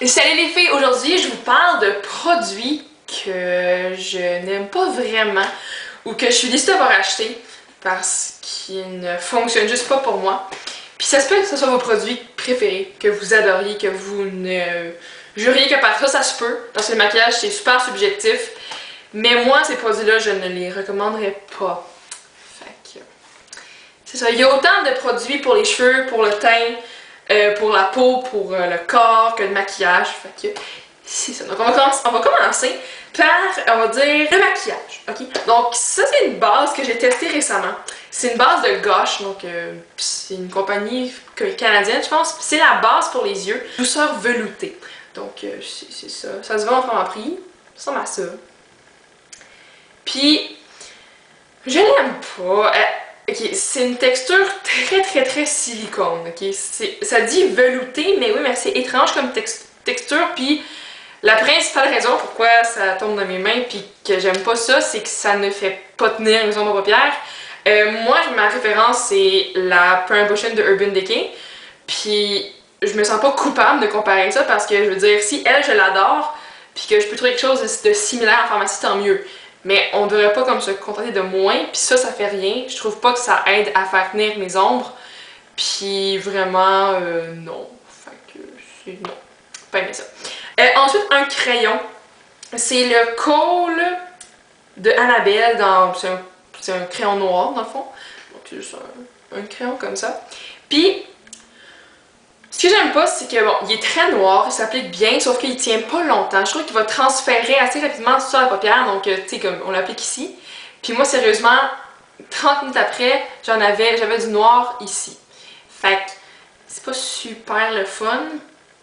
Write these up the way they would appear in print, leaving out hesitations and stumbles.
Salut les filles, aujourd'hui je vous parle de produits que je n'aime pas vraiment ou que je suis déçue d'avoir acheté parce qu'ils ne fonctionnent juste pas pour moi. Puis ça se peut que ce soit vos produits préférés, que vous adoriez, que vous ne juriez que par ça, ça se peut, parce que le maquillage c'est super subjectif. Mais moi, ces produits-là, je ne les recommanderais pas. Fait que c'est ça, il y a autant de produits pour les cheveux, pour le teint, pour la peau, pour le corps, que le maquillage. Fait que c'est ça. Donc on va commencer par, on va dire, le maquillage. Ok? Donc ça c'est une base que j'ai testée récemment. C'est une base de Gosh, donc c'est une compagnie canadienne je pense. C'est la base pour les yeux, douceur veloutée. Donc c'est ça. Ça se vend en format prix. Ça ressemble à ça. Puis je l'aime pas. Ok, c'est une texture très silicone, ok? Ça dit velouté, mais oui, mais c'est étrange comme texture, puis la principale raison pourquoi ça tombe dans mes mains puis que j'aime pas ça, c'est que ça ne fait pas tenir mes ombres à paupières. Moi, ma référence, c'est la Perm Potion de Urban Decay, puis je me sens pas coupable de comparer ça parce que, je veux dire, si elle, je l'adore, puis que je peux trouver quelque chose de similaire en pharmacie, tant mieux. Mais on devrait pas comme se contenter de moins, puis ça fait rien. Je trouve pas que ça aide à faire tenir mes ombres. Puis vraiment, non. Fait que c'est non. Pas aimé ça. Ensuite, un crayon. C'est le Kohl de Annabelle. C'est un crayon noir, dans le fond. Donc c'est juste un crayon comme ça. Puis, ce que j'aime pas, c'est que bon, il est très noir, il s'applique bien, sauf qu'il tient pas longtemps. Je trouve qu'il va transférer assez rapidement sur la paupière, donc tu sais, comme on l'applique ici. Puis moi, sérieusement, 30 minutes après, j'avais du noir ici. Fait que c'est pas super le fun.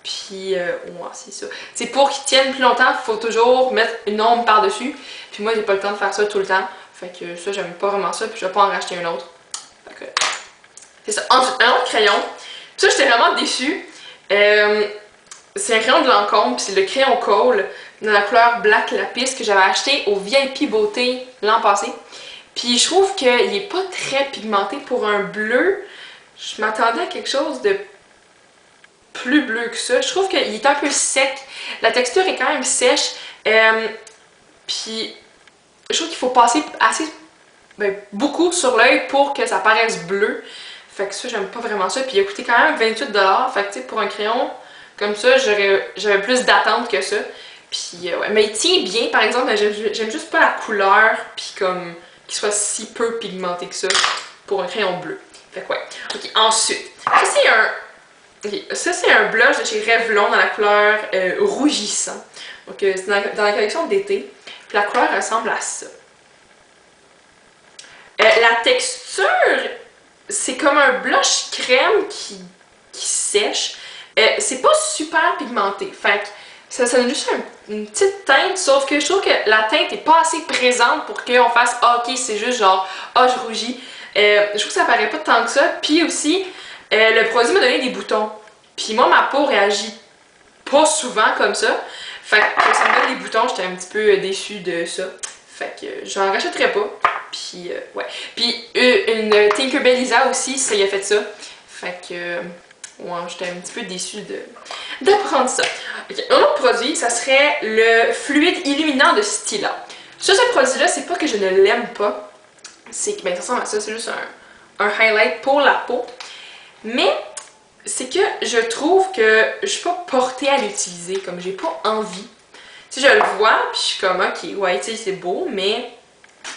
Puis, ouais, c'est ça. C'est pour qu'il tienne plus longtemps, il faut toujours mettre une ombre par-dessus. Puis moi, j'ai pas le temps de faire ça tout le temps. Fait que ça, j'aime pas vraiment ça, puis je vais pas en racheter un autre. Fait que, c'est ça. Ensuite, un autre crayon. Ça, j'étais vraiment déçue. C'est un crayon de Lancôme, puis c'est le crayon Kohl dans la couleur Black Lapis que j'avais acheté au VIP Beauté l'an passé. Puis je trouve qu'il est pas très pigmenté pour un bleu. Je m'attendais à quelque chose de plus bleu que ça. Je trouve qu'il est un peu sec. La texture est quand même sèche. Puis je trouve qu'il faut passer beaucoup sur l'œil pour que ça paraisse bleu. Fait que ça, j'aime pas vraiment ça. Puis il a coûté quand même 28$. Fait que tu sais, pour un crayon comme ça, j'avais plus d'attente que ça. Puis ouais. Mais il tient bien, par exemple, mais j'aime juste pas la couleur, puis comme qu'il soit si peu pigmenté que ça pour un crayon bleu. Fait que ouais. Ok, ensuite, ça c'est un blush de chez Revlon dans la couleur rougissant. Donc c'est dans la collection d'été. Puis la couleur ressemble à ça. La texture, c'est comme un blush crème qui sèche. C'est pas super pigmenté. Fait que ça donne juste une petite teinte, sauf que je trouve que la teinte est pas assez présente pour qu'on fasse ah, ok, c'est juste genre ah, je rougis. Je trouve que ça paraît pas tant que ça. Puis aussi, le produit m'a donné des boutons. Puis moi, ma peau réagit pas souvent comme ça. Fait que ça me donne des boutons, j'étais un petit peu déçue de ça. Fait que j'en rachèterais pas. Puis ouais. Puis une Tinkerbell Lisa aussi, ça y a fait ça. Fait que ouais, j'étais un petit peu déçue d'apprendre ça. Okay. Un autre produit, ça serait le fluide illuminant de Stila. Ce produit-là, c'est pas que je ne l'aime pas. C'est que, ben, ça ressemble à ça, c'est juste un highlight pour la peau. Mais c'est que je trouve que je suis pas portée à l'utiliser, comme j'ai pas envie. Tu sais, je le vois, puis je suis comme, ok, ouais, tu sais, c'est beau, mais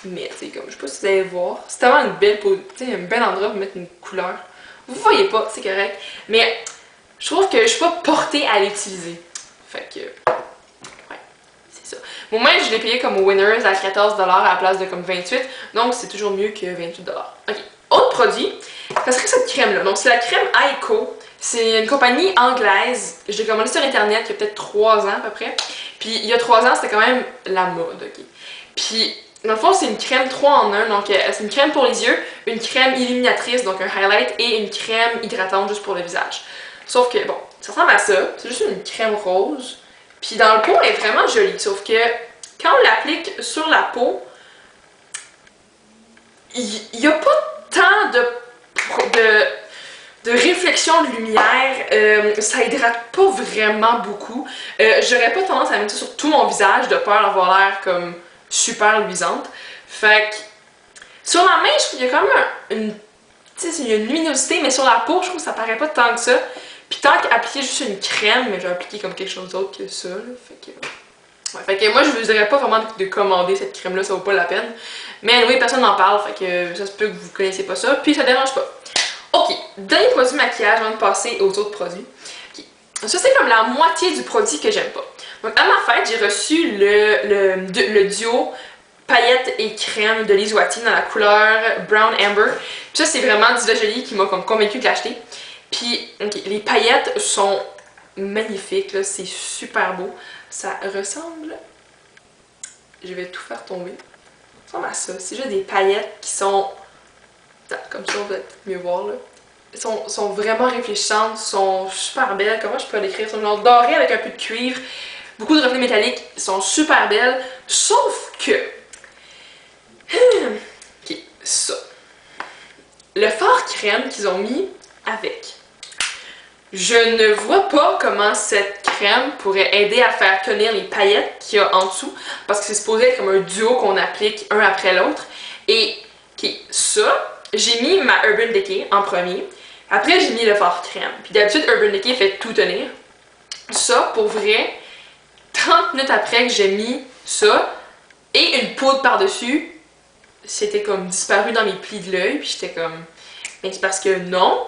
tu sais, comme, je sais pas si vous allez voir. C'est tellement une belle peau, tu sais, un bel endroit pour mettre une couleur. Vous voyez pas, c'est correct. Mais je trouve que je suis pas portée à l'utiliser. Fait que, ouais, c'est ça. Moi, je l'ai payé comme Winners à 14$ à la place de comme 28$. Donc, c'est toujours mieux que 28$. Ok, autre produit, ça serait cette crème-là. Donc, c'est la crème Aiko. C'est une compagnie anglaise. Je l'ai commandée sur internet il y a peut-être 3 ans à peu près. Puis, il y a 3 ans, c'était quand même la mode, ok. Puis, dans le fond, c'est une crème 3 en 1, donc c'est une crème pour les yeux, une crème illuminatrice, donc un highlight, et une crème hydratante juste pour le visage. Sauf que, bon, ça ressemble à ça, c'est juste une crème rose, puis dans le pot, elle est vraiment jolie, sauf que quand on l'applique sur la peau, il n'y a pas tant de réflexion de lumière, ça hydrate pas vraiment beaucoup. J'aurais pas tendance à mettre ça sur tout mon visage de peur d'avoir l'air comme super luisante. Fait que sur la main, je trouve qu'il y a quand même une, il y a une luminosité, mais sur la peau, je trouve que ça paraît pas tant que ça. Puis tant qu'appliquer juste une crème, mais je vais appliquer comme quelque chose d'autre que ça. Là. Fait que moi, je vous dirais pas vraiment de commander cette crème-là, ça vaut pas la peine. Mais oui, personne n'en parle, fait que ça se peut que vous connaissez pas ça, puis ça dérange pas. Ok, dernier produit maquillage avant de passer aux autres produits. Okay. Ça, c'est comme la moitié du produit que j'aime pas. Donc, à ma fête, j'ai reçu le duo paillettes et crème de Lise Wati dans la couleur Brown Amber. Puis ça, c'est vraiment Diva Jolie qui m'a comme convaincue de l'acheter. Puis, okay, les paillettes sont magnifiques, c'est super beau. Ça ressemble... Je vais tout faire tomber. Ça ressemble à ça. C'est juste des paillettes qui sont... Comme ça, vous allez mieux voir, là. Sont vraiment réfléchissantes, sont super belles. Comment je peux l'écrire? Elles sont genre dorées avec un peu de cuivre. Beaucoup de reflets métalliques. Elles sont super belles. Sauf que... Ok, ça. Le fard crème qu'ils ont mis avec. Je ne vois pas comment cette crème pourrait aider à faire tenir les paillettes qu'il y a en dessous, parce que c'est supposé être comme un duo qu'on applique un après l'autre. Et ok, ça, j'ai mis ma Urban Decay en premier. Après, j'ai mis le fard crème. Puis d'habitude, Urban Decay fait tout tenir. Ça, pour vrai, 30 minutes après que j'ai mis ça et une poudre par-dessus, c'était comme disparu dans mes plis de l'œil. Puis j'étais comme, mais c'est parce que non.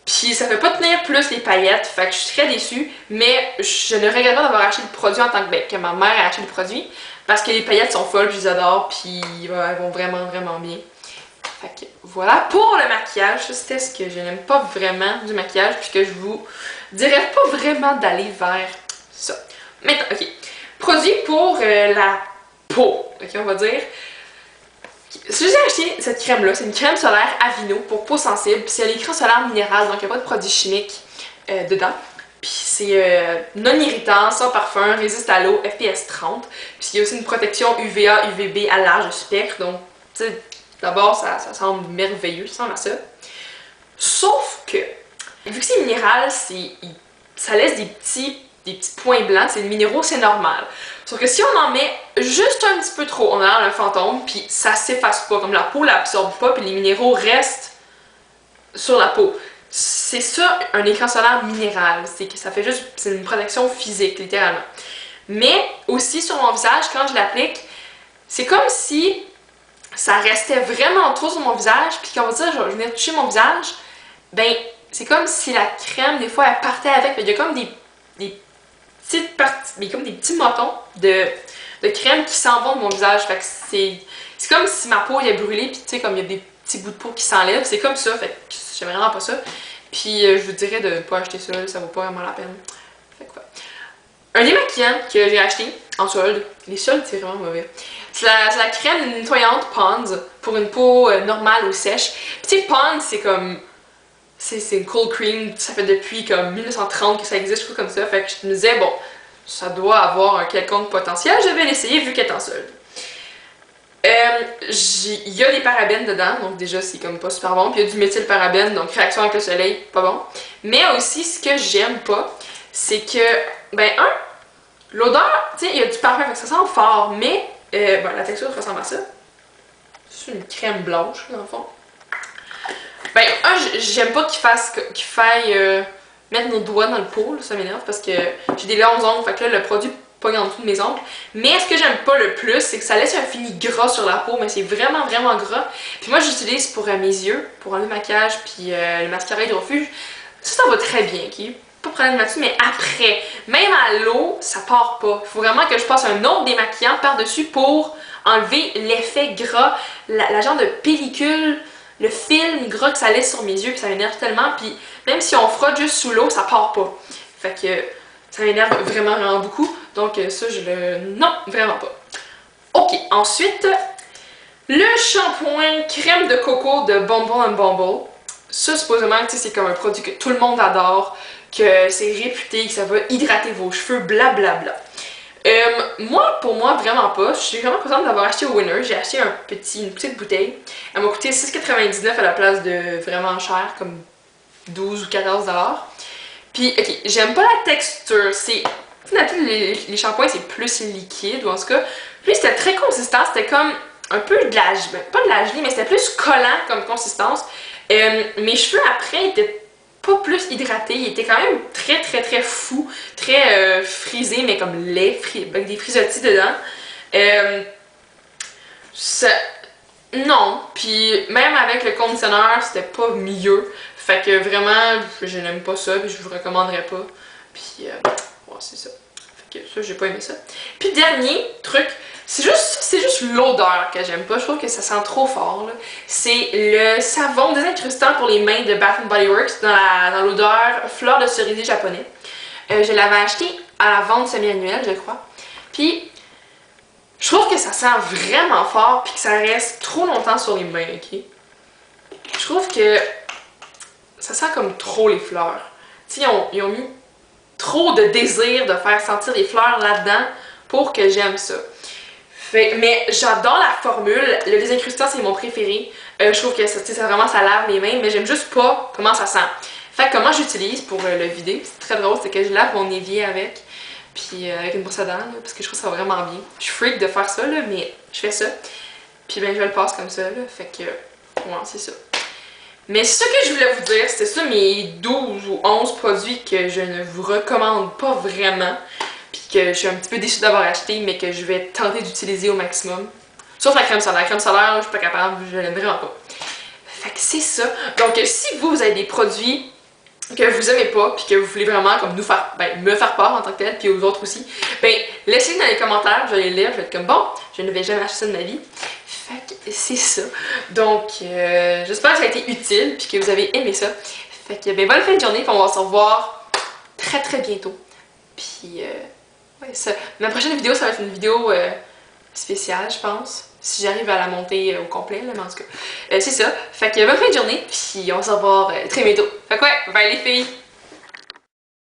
Puis ça fait pas tenir plus les paillettes, fait que je suis très déçue, mais je ne regrette pas d'avoir acheté le produit en tant que ma mère a acheté le produit, parce que les paillettes sont folles, je les adore, puis elles vont vraiment bien. Fait que voilà, pour le maquillage, c'était ce que je n'aime pas vraiment du maquillage, puisque je vous dirais pas vraiment d'aller vers ça. Maintenant, ok, produit pour la peau, ok, on va dire. Si j'ai acheté cette crème-là, c'est une crème solaire Aveeno pour peau sensible. Puis c'est l'écran solaire minéral, donc il n'y a pas de produits chimiques dedans. Puis c'est non irritant, sans parfum, résiste à l'eau, FPS 30. Puis il y a aussi une protection UVA, UVB à large spectre. Donc, tu sais, d'abord, ça semble merveilleux, ça ressemble à ça. Sauf que, vu que c'est minéral, ça laisse des petits points blancs, c'est des minéraux, c'est normal. Sauf que si on en met juste un petit peu trop, on a l'air d'un fantôme, puis ça s'efface pas, comme la peau l'absorbe pas, puis les minéraux restent sur la peau. C'est ça, un écran solaire minéral, c'est que ça fait juste, c'est une protection physique, littéralement. Mais aussi sur mon visage, quand je l'applique, c'est comme si ça restait vraiment trop sur mon visage, puis quand on va dire, je venais toucher mon visage, ben, c'est comme si la crème, des fois, elle partait avec, il y a comme des petites parties, mais comme des petits motons de crème qui s'en vont de mon visage. Fait que c'est comme si ma peau est brûlée, puis tu sais, comme il y a des petits bouts de peau qui s'enlèvent. C'est comme ça, fait que j'aime vraiment pas ça. Puis je vous dirais de ne pas acheter ça, ça vaut pas vraiment la peine. Fait que ouais. Un démaquillant que j'ai acheté en solde, les soldes c'est vraiment mauvais. C'est la crème nettoyante Pond's pour une peau normale ou sèche. Puis tu sais, Pond's c'est comme... C'est une cold cream, ça fait depuis comme 1930 que ça existe, je trouve comme ça. Fait que je me disais, bon, ça doit avoir un quelconque potentiel, je vais l'essayer vu qu'elle est en solde. Il y a des parabènes dedans, donc déjà c'est comme pas super bon. Puis il y a du méthylparabène, donc réaction avec le soleil, pas bon. Mais aussi, ce que j'aime pas, c'est que, ben, l'odeur, tu sais, il y a du parfum, fait que ça sent fort, mais bon, la texture ressemble à ça. C'est une crème blanche, dans le fond. Ben, j'aime pas qu'il faille mettre nos doigts dans le pot, là, ça m'énerve parce que j'ai des longs ongles, fait que là, le produit pogne en dessous de mes ongles. Mais ce que j'aime pas le plus, c'est que ça laisse un fini gras sur la peau, mais c'est vraiment gras. Puis moi, j'utilise pour mes yeux, pour enlever le maquillage, puis le mascara hydrofuge. Ça va très bien, ok? Pas de problème là-dessus, mais après, même à l'eau, ça part pas. Faut vraiment que je passe un autre démaquillant par-dessus pour enlever l'effet gras, la genre de pellicule, le film gras que ça laisse sur mes yeux, puis ça m'énerve tellement, puis même si on frotte juste sous l'eau, ça part pas. Fait que ça m'énerve vraiment beaucoup, donc ça non, vraiment pas. Ok, ensuite, le shampoing crème de coco de Bumble & Bumble. Ça, supposément, c'est comme un produit que tout le monde adore, que c'est réputé, que ça va hydrater vos cheveux, blablabla. Pour moi, vraiment pas. Je suis vraiment contente d'avoir acheté au Winner. J'ai acheté une petite bouteille. Elle m'a coûté 6,99 à la place de vraiment cher, comme 12 ou 14 $. Puis, ok, j'aime pas la texture. C'est. D'habitude, les shampoings, c'est plus liquide, ou en tout cas. Lui, c'était très consistant. C'était comme un peu de la. Pas de la gelée, mais c'était plus collant comme consistance. Mes cheveux, après, étaient pas plus hydratés. Ils étaient quand même très fous. Très frisés, mais comme lait, avec des frisottis dedans. Non. Puis, même avec le conditionneur, c'était pas mieux. Fait que vraiment, je n'aime pas ça, puis je vous recommanderais pas. Puis, ouais, c'est ça. Fait que ça, j'ai pas aimé ça. Puis, dernier truc, c'est juste l'odeur que j'aime pas. Je trouve que ça sent trop fort. C'est le savon désincrustant pour les mains de Bath Body Works dans l'odeur fleur de cerisier japonais. Je l'avais acheté à la vente semi-annuelle, je crois. Puis, je trouve que ça sent vraiment fort, puis que ça reste trop longtemps sur les mains, ok? Je trouve que ça sent comme trop les fleurs. Tu sais, ils ont mis trop de désir de faire sentir les fleurs là-dedans pour que j'aime ça. Mais j'adore la formule. Le désincrustant, c'est mon préféré. Je trouve que ça vraiment ça lave les mains, mais j'aime juste pas comment ça sent. Fait que comment j'utilise pour le vider, c'est très drôle, c'est que je lave mon évier avec, puis avec une brosse à dents, là, parce que je trouve ça vraiment bien. Je suis freak de faire ça, là, mais je fais ça. Puis ben je le passe comme ça, là, fait que, ouais, c'est ça. Mais ce que je voulais vous dire, c'était ça mes 12 ou 11 produits que je ne vous recommande pas vraiment, puis que je suis un petit peu déçue d'avoir acheté, mais que je vais tenter d'utiliser au maximum. Sauf la crème solaire. La crème solaire, je suis pas capable, je l'aime vraiment pas. Fait que c'est ça. Donc si vous avez des produits que vous aimez pas, puis que vous voulez vraiment comme me faire part en tant que tel, puis aux autres aussi, ben laissez-le dans les commentaires, je vais les lire, je vais être comme bon, je ne vais jamais acheter ça de ma vie. Fait que c'est ça. Donc, j'espère que ça a été utile puis que vous avez aimé ça. Fait que, ben, bonne fin de journée, puis on va se revoir très bientôt. Puis, ouais, ça. Ma prochaine vidéo, ça va être une vidéo spéciale, je pense. Si j'arrive à la monter au complet, là, mais en tout cas. C'est ça. Fait que, bonne fin de journée, puis on va se revoir très bientôt. Fait que, ouais, bye les filles!